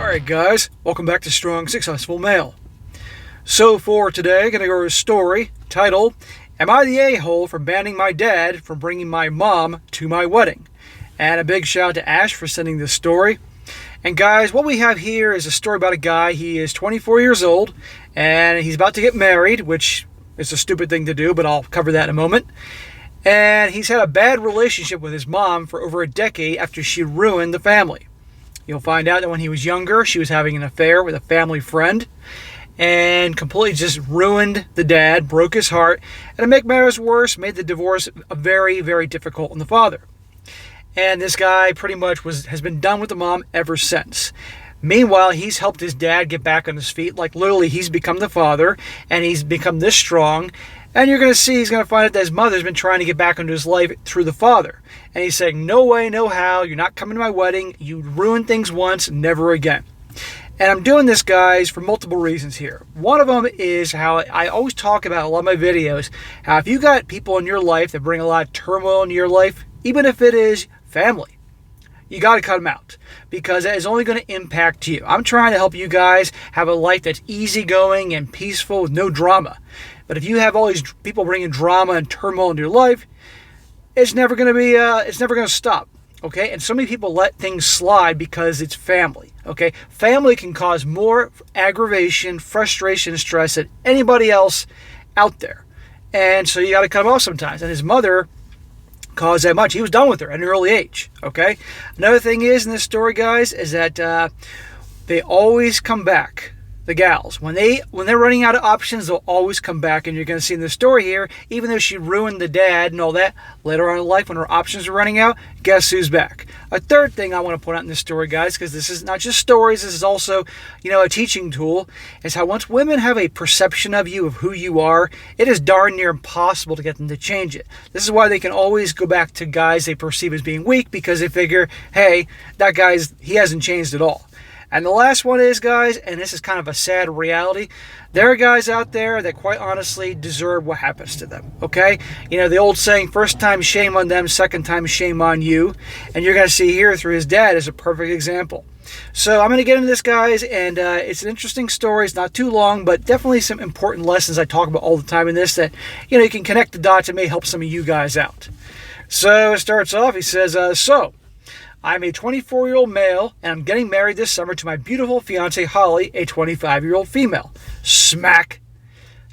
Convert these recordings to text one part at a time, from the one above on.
Alright guys, welcome back to Strong Successful Male. So for today, I'm going to go over a story titled, Am I the A-hole for banning my dad from bringing my mom to my wedding? And a big shout out to Ash for sending this story. And guys, what we have here is a story about a guy. He is 24 years old and he's about to get married, which is a stupid thing to do, but I'll cover that in a moment. And he's had a bad relationship with his mom for over a decade after she ruined the family. You'll find out that when he was younger, she was having an affair with a family friend and completely just ruined the dad, broke his heart, and to make matters worse, made the divorce very, very difficult on the father. And this guy pretty much has been done with the mom ever since. Meanwhile, he's helped his dad get back on his feet. Like literally, he's become the father and he's become this strong. And you're going to see, he's going to find out that his mother's been trying to get back into his life through the father. And he's saying, no way, no how, you're not coming to my wedding. You ruined things once, never again. And I'm doing this, guys, for multiple reasons here. One of them is how I always talk about in a lot of my videos, how if you got people in your life that bring a lot of turmoil into your life, even if it is family, you got to cut them out because that is only going to impact you. I'm trying to help you guys have a life that's easygoing and peaceful with no drama. But if you have all these people bringing drama and turmoil into your life, it's never going to stop. Okay? And so many people let things slide because it's family. Okay? Family can cause more aggravation, frustration, and stress than anybody else out there. And so you got to cut them off sometimes. And his mother caused that much. He was done with her at an early age. Okay? Another thing is in this story, guys, is that they always come back. The gals, when they're running out of options, they'll always come back, and you're going to see in the story here, even though she ruined the dad and all that, later on in life when her options are running out, guess who's back? A third thing I want to point out in this story, guys, because this is not just stories, this is also, a teaching tool, is how once women have a perception of you, of who you are, it is darn near impossible to get them to change it. This is why they can always go back to guys they perceive as being weak, because they figure, hey, he hasn't changed at all. And the last one is, guys, and this is kind of a sad reality, there are guys out there that quite honestly deserve what happens to them, okay? The old saying, first time shame on them, second time shame on you. And you're going to see here through his dad is a perfect example. So I'm going to get into this, guys, and it's an interesting story. It's not too long, but definitely some important lessons I talk about all the time in this that, you can connect the dots and may help some of you guys out. So it starts off, he says, I'm a 24-year-old male, and I'm getting married this summer to my beautiful fiancée, Holly, a 25-year-old female. Smack.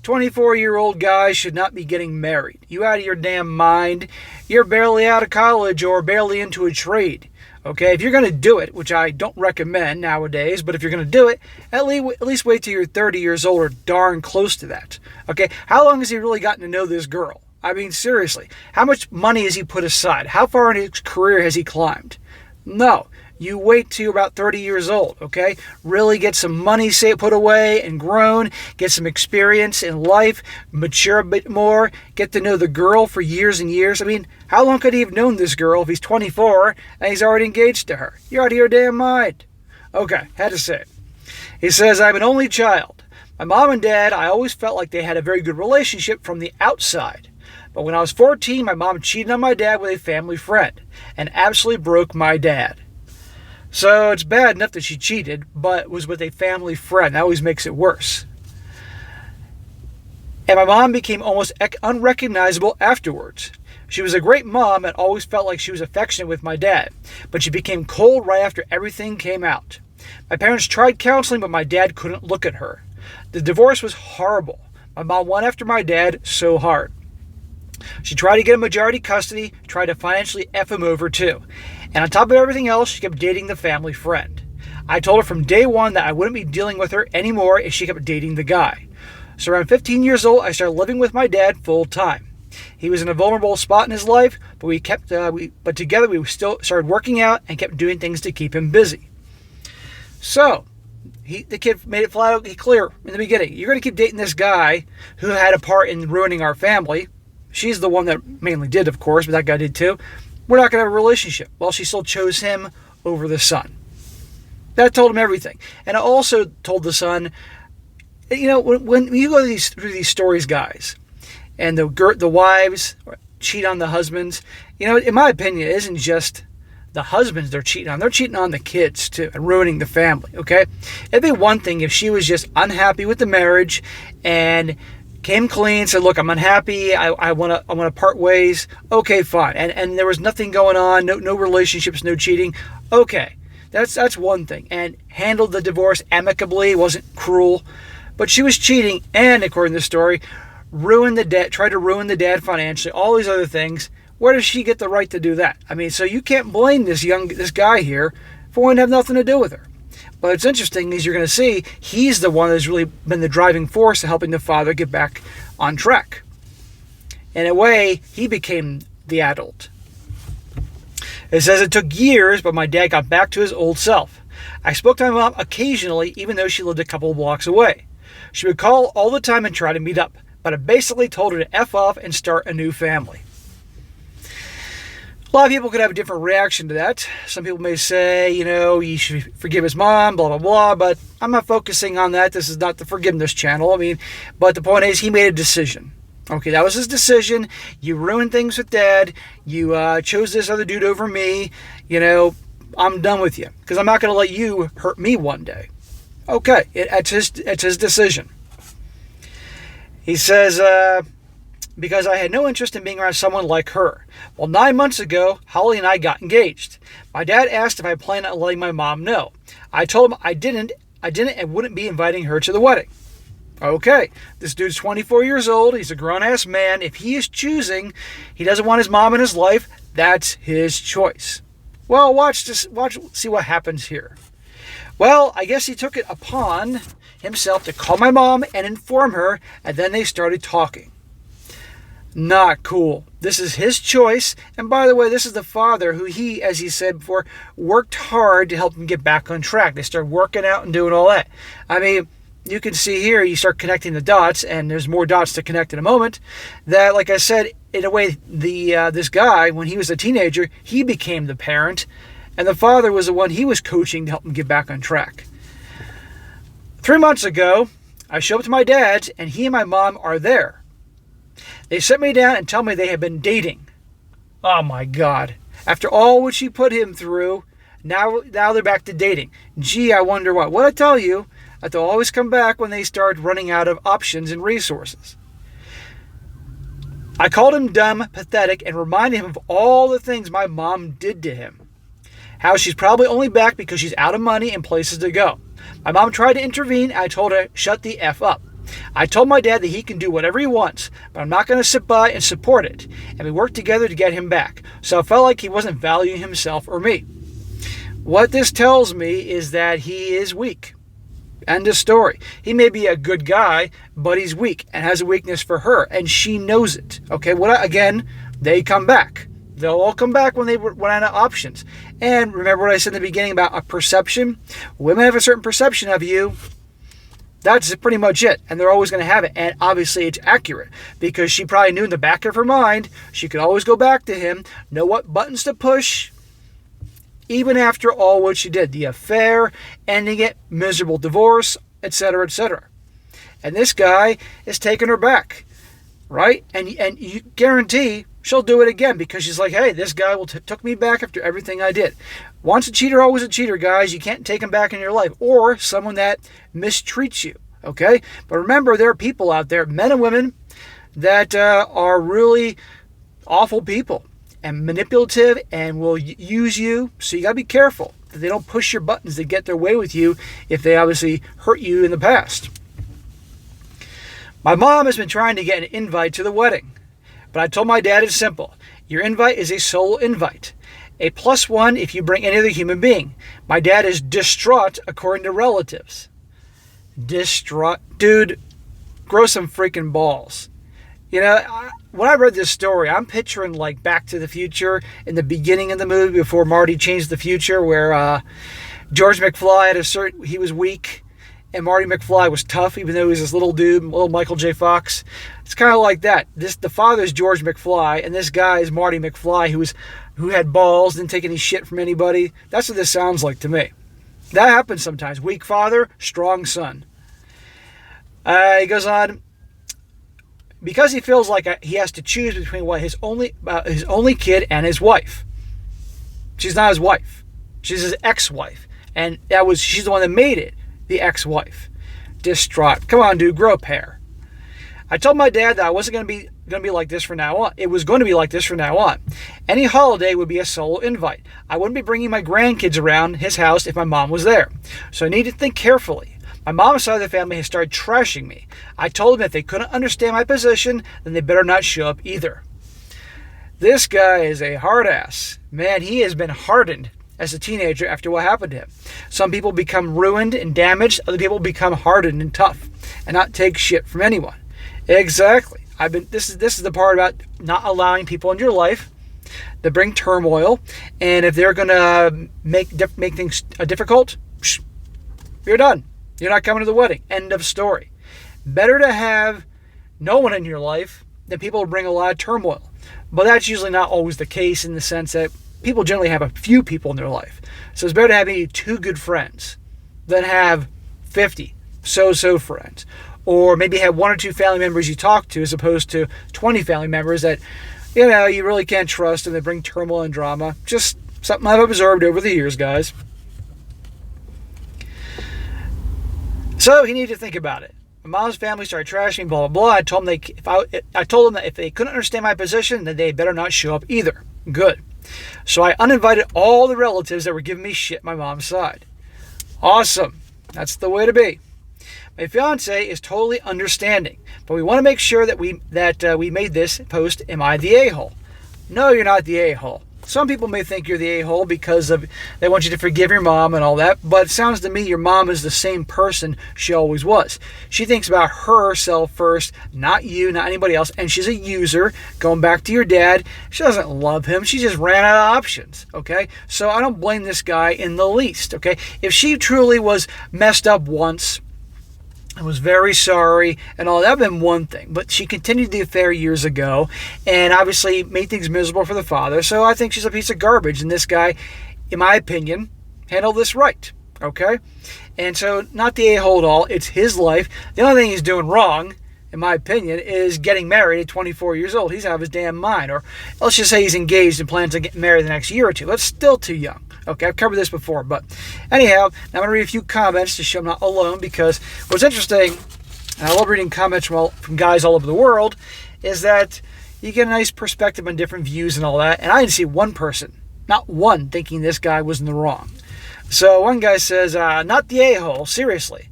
24-year-old guys should not be getting married. You out of your damn mind. You're barely out of college or barely into a trade. Okay, if you're going to do it, which I don't recommend nowadays, but if you're going to do it, at least wait till you're 30 years old or darn close to that. Okay, how long has he really gotten to know this girl? I mean, seriously, how much money has he put aside? How far in his career has he climbed? No, you wait till you're about 30 years old, okay? Really get some money put away and grown, get some experience in life, mature a bit more, get to know the girl for years and years. I mean, how long could he have known this girl if he's 24 and he's already engaged to her? You're out of your damn mind. Okay, had to say it. He says, I'm an only child. My mom and dad, I always felt like they had a very good relationship from the outside. But when I was 14, my mom cheated on my dad with a family friend and absolutely broke my dad. So it's bad enough that she cheated, but it was with a family friend. That always makes it worse. And my mom became almost unrecognizable afterwards. She was a great mom and always felt like she was affectionate with my dad, but she became cold right after everything came out. My parents tried counseling, but my dad couldn't look at her. The divorce was horrible. My mom went after my dad so hard. She tried to get him majority custody, tried to financially F him over too. And on top of everything else, she kept dating the family friend. I told her from day one that I wouldn't be dealing with her anymore if she kept dating the guy. So around 15 years old, I started living with my dad full time. He was in a vulnerable spot in his life, but together we still started working out and kept doing things to keep him busy. So the kid made it flat out clear in the beginning. You're going to keep dating this guy who had a part in ruining our family. She's the one that mainly did, of course, but that guy did too. We're not going to have a relationship. Well, she still chose him over the son. That told him everything. And I also told the son, when you go through these stories, guys, and the wives cheat on the husbands, in my opinion, it isn't just the husbands they're cheating on. They're cheating on the kids too and ruining the family, okay? It'd be one thing if she was just unhappy with the marriage and came clean, said, look, I'm unhappy, I want to part ways. Okay, fine. And there was nothing going on, no relationships, no cheating. Okay, that's one thing. And handled the divorce amicably, wasn't cruel. But she was cheating and, according to the story, tried to ruin the dad financially, all these other things. Where does she get the right to do that? I mean, so you can't blame this guy here for wanting to have nothing to do with her. But it's interesting, as you're going to see, he's the one that's really been the driving force of helping the father get back on track. In a way, he became the adult. It says it took years, but my dad got back to his old self. I spoke to my mom occasionally, even though she lived a couple of blocks away. She would call all the time and try to meet up, but I basically told her to F off and start a new family. A lot of people could have a different reaction to that. Some people may say, you should forgive his mom, blah, blah, blah, but I'm not focusing on that. This is not the forgiveness channel. I mean, but the point is he made a decision. Okay, that was his decision. You ruined things with dad. You chose this other dude over me. I'm done with you because I'm not going to let you hurt me one day. Okay, it's his decision. He says, because I had no interest in being around someone like her. Well, 9 months ago, Holly and I got engaged. My dad asked if I planned on letting my mom know. I told him I didn't and wouldn't be inviting her to the wedding. Okay, this dude's 24 years old. He's a grown-ass man. If he is choosing, he doesn't want his mom in his life, that's his choice. Well, see what happens here. Well, I guess he took it upon himself to call my mom and inform her, and then they started talking. Not cool. This is his choice. And by the way, this is the father who he, as he said before, worked hard to help him get back on track. They started working out and doing all that. I mean, you can see here, you start connecting the dots, and there's more dots to connect in a moment, that, like I said, in a way, this guy, when he was a teenager, he became the parent, and the father was the one he was coaching to help him get back on track. 3 months ago, I show up to my dad's, and he and my mom are there. They sit me down and tell me they have been dating. Oh my God. After all what she put him through, now they're back to dating. Gee, I wonder what. What I tell you, that they'll always come back when they start running out of options and resources. I called him dumb, pathetic, and reminded him of all the things my mom did to him. How she's probably only back because she's out of money and places to go. My mom tried to intervene. I told her, shut the F up. I told my dad that he can do whatever he wants, but I'm not going to sit by and support it. And we worked together to get him back. So I felt like he wasn't valuing himself or me. What this tells me is that he is weak. End of story. He may be a good guy, but he's weak and has a weakness for her, and she knows it. Okay, again, they come back. They'll all come back when they run out of options. And remember what I said in the beginning about a perception? Women have a certain perception of you. That's pretty much it. And they're always going to have it. And obviously it's accurate because she probably knew in the back of her mind she could always go back to him, know what buttons to push, even after all what she did. The affair, ending it, miserable divorce, etc., etc. And this guy is taking her back, right? And you guarantee she'll do it again because she's like, hey, this guy took me back after everything I did. Once a cheater, always a cheater, guys. You can't take him back in your life. Or someone that mistreats you, okay? But remember, there are people out there, men and women, that are really awful people and manipulative and will use you. So you got to be careful that they don't push your buttons to get their way with you if they obviously hurt you in the past. My mom has been trying to get an invite to the wedding. But I told my dad it's simple. Your invite is a solo invite. A +1 if you bring any other human being. My dad is distraught according to relatives. Distraught. Dude, grow some freaking balls. When I read this story, I'm picturing like Back to the Future in the beginning of the movie before Marty changed the future where George McFly he was weak. And Marty McFly was tough, even though he was this little dude, little Michael J. Fox. It's kind of like that. The father's George McFly, and this guy is Marty McFly, who had balls, didn't take any shit from anybody. That's what this sounds like to me. That happens sometimes. Weak father, strong son. He goes on, because he feels like he has to choose between his only kid and his wife. She's not his wife. She's his ex-wife. And she's the one that made it the ex-wife. Distraught. Come on, dude, grow a pair. I told my dad that I wasn't going to be like this from now on. It was going to be like this from now on. Any holiday would be a solo invite. I wouldn't be bringing my grandkids around his house if my mom was there. So I need to think carefully. My mom's side of the family has started trashing me. I told them if they couldn't understand my position, then they better not show up either. This guy is a hard ass. Man, he has been hardened as a teenager after what happened to him. Some people become ruined and damaged. Other people become hardened and tough and not take shit from anyone. Exactly. This is the part about not allowing people in your life that bring turmoil, and if they're gonna make things difficult, you're done. You're not coming to the wedding. End of story. Better to have no one in your life than people who bring a lot of turmoil. But that's usually not always the case, in the sense that people generally have a few people in their life. So it's better to have maybe 2 good friends than have 50 so-so friends. Or maybe have 1 or 2 family members you talk to, as opposed to 20 family members that, you really can't trust and they bring turmoil and drama. Just something I've observed over the years, guys. So he needed to think about it. My mom's family started trashing, blah, blah, blah. I told them that if they couldn't understand my position, then they better not show up either. Good. So I uninvited all the relatives that were giving me shit my mom's side. Awesome. That's the way to be. My fiance is totally understanding, but we want to make sure that we made this post, am I the a-hole? No, you're not the a-hole. Some people may think you're the a-hole because they want you to forgive your mom and all that, but it sounds to me your mom is the same person she always was. She thinks about herself first, not you, not anybody else, and she's a user. Going back to your dad, she doesn't love him. She just ran out of options, okay? So I don't blame this guy in the least, okay? If she truly was messed up once, I was very sorry and all that would have been one thing, but she continued the affair years ago and obviously made things miserable for the father. So I think she's a piece of garbage, and this guy, in my opinion, handled this right, okay? And so not the a-hole at all. It's his life. The only thing he's doing wrong, in my opinion, is getting married at 24 years old. He's out of his damn mind. Or let's just say he's engaged and plans to get married the next year or two. That's still too young. Okay, I've covered this before, but anyhow, now I'm going to read a few comments to show I'm not alone, because what's interesting, and I love reading comments from guys all over the world, is that you get a nice perspective on different views and all that, and I didn't see one person, not one, thinking this guy was in the wrong. So one guy says, not the a-hole, seriously.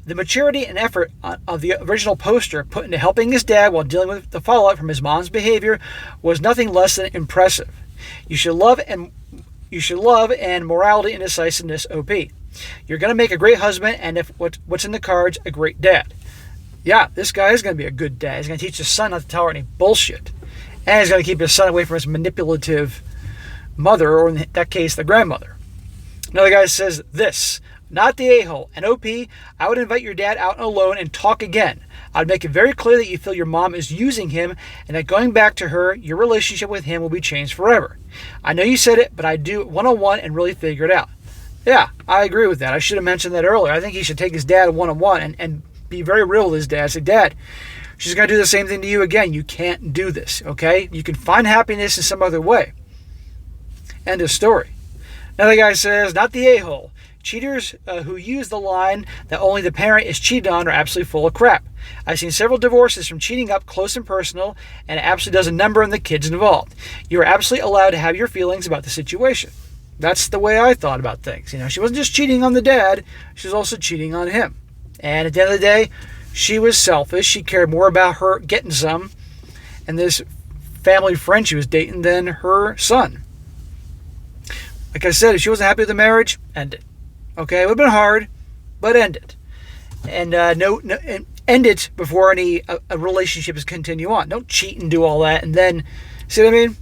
The maturity and effort of the original poster put into helping his dad while dealing with the fallout from his mom's behavior was nothing less than impressive. You should love and morality and decisiveness, OP. You're going to make a great husband, and if what's in the cards, a great dad. Yeah, this guy is going to be a good dad. He's going to teach his son not to tell her any bullshit. And he's going to keep his son away from his manipulative mother, or in that case, the grandmother. Another guy says this, not the a-hole. And OP, I would invite your dad out alone and talk again. I'd make it very clear that you feel your mom is using him and that going back to her, your relationship with him will be changed forever. I know you said it, but I'd do it one-on-one and really figure it out. Yeah, I agree with that. I should have mentioned that earlier. I think he should take his dad one-on-one and be very real with his dad. Say, Dad, she's going to do the same thing to you again. You can't do this, okay? You can find happiness in some other way. End of story. Another guy says, not the a-hole. Cheaters who use the line that only the parent is cheated on are absolutely full of crap. I've seen several divorces from cheating up close and personal, and it absolutely doesn't number on the kids involved. You are absolutely allowed to have your feelings about the situation. That's the way I thought about things. She wasn't just cheating on the dad, she was also cheating on him. And at the end of the day, she was selfish. She cared more about her getting some and this family friend she was dating than her son. Like I said, if she wasn't happy with the marriage, end it. Okay, it would have been hard, but end it. And end it before any relationships continue on. Don't cheat and do all that, and then, see what I mean?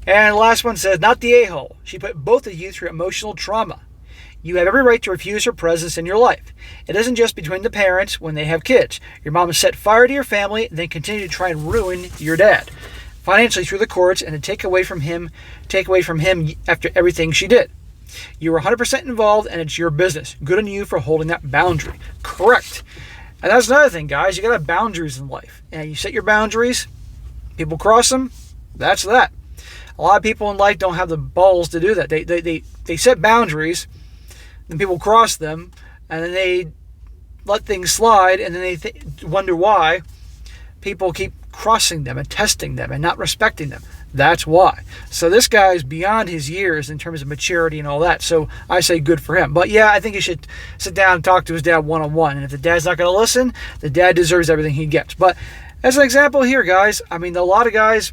And the last one says, not the a-hole. She put both of you through emotional trauma. You have every right to refuse her presence in your life. It isn't just between the parents when they have kids. Your mom has set fire to your family, and then continue to try and ruin your dad financially through the courts, and to take away from him after everything she did. You were 100% involved, and it's your business. Good on you for holding that boundary. Correct. And that's another thing, guys. You got to have boundaries in life. And you set your boundaries, people cross them, that's that. A lot of people in life don't have the balls to do that. They set boundaries, then people cross them, and then they let things slide, and then they wonder why people keep crossing them and testing them and not respecting them. That's why. So this guy's beyond his years in terms of maturity and all that. So I say good for him. But yeah, I think he should sit down and talk to his dad one-on-one. And if the dad's not going to listen, the dad deserves everything he gets. But as an example here, guys, I mean, a lot of guys,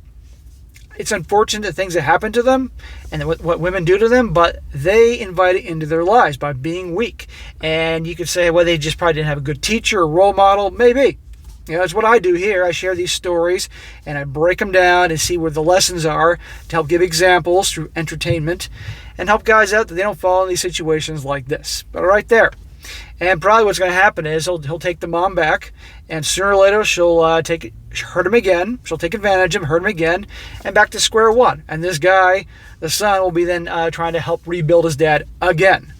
it's unfortunate the things that happen to them and what women do to them, but they invite it into their lives by being weak. And you could say, well, they just probably didn't have a good teacher or role model. Maybe. You know, that's what I do here. I share these stories and I break them down and see where the lessons are to help give examples through entertainment and help guys out that they don't fall in these situations like this. But right there. And probably what's going to happen is he'll take the mom back, and sooner or later she'll hurt him again. She'll take advantage of him, hurt him again, and back to square one. And this guy, the son, will be then trying to help rebuild his dad again.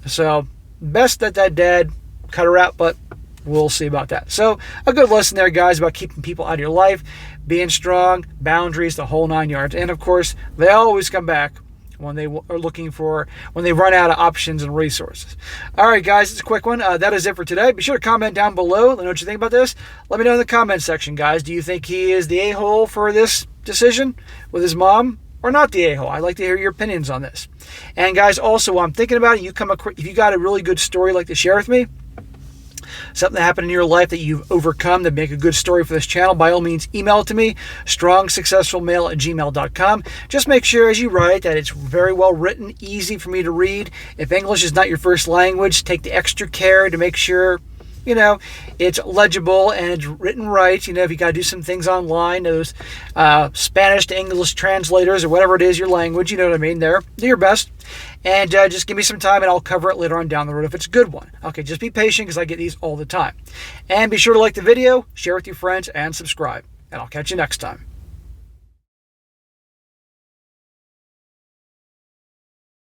So best that dad cut her out, but we'll see about that. So a good lesson there, guys, about keeping people out of your life, being strong, boundaries, the whole 9 yards. And of course, they always come back when they are when they run out of options and resources. All right, guys, it's a quick one. That is it for today. Be sure to comment down below. Let me know what you think about this. Let me know in the comment section, guys. Do you think he is the a-hole for this decision with his mom, or not the a-hole? I'd like to hear your opinions on this. And guys, also, while I'm thinking about it, if you got a really good story like to share with me, something that happened in your life that you've overcome that make a good story for this channel, by all means, email it to me, strongsuccessfulmale@gmail.com. Just make sure as you write that it's very well written, easy for me to read. If English is not your first language, take the extra care to make sure, you know, it's legible and it's written right. You know, if you got to do some things online, those Spanish to English translators or whatever it is, your language, you know what I mean, there. Do your best. And just give me some time and I'll cover it later on down the road if it's a good one. Okay, just be patient because I get these all the time. And be sure to like the video, share with your friends, and subscribe. And I'll catch you next time.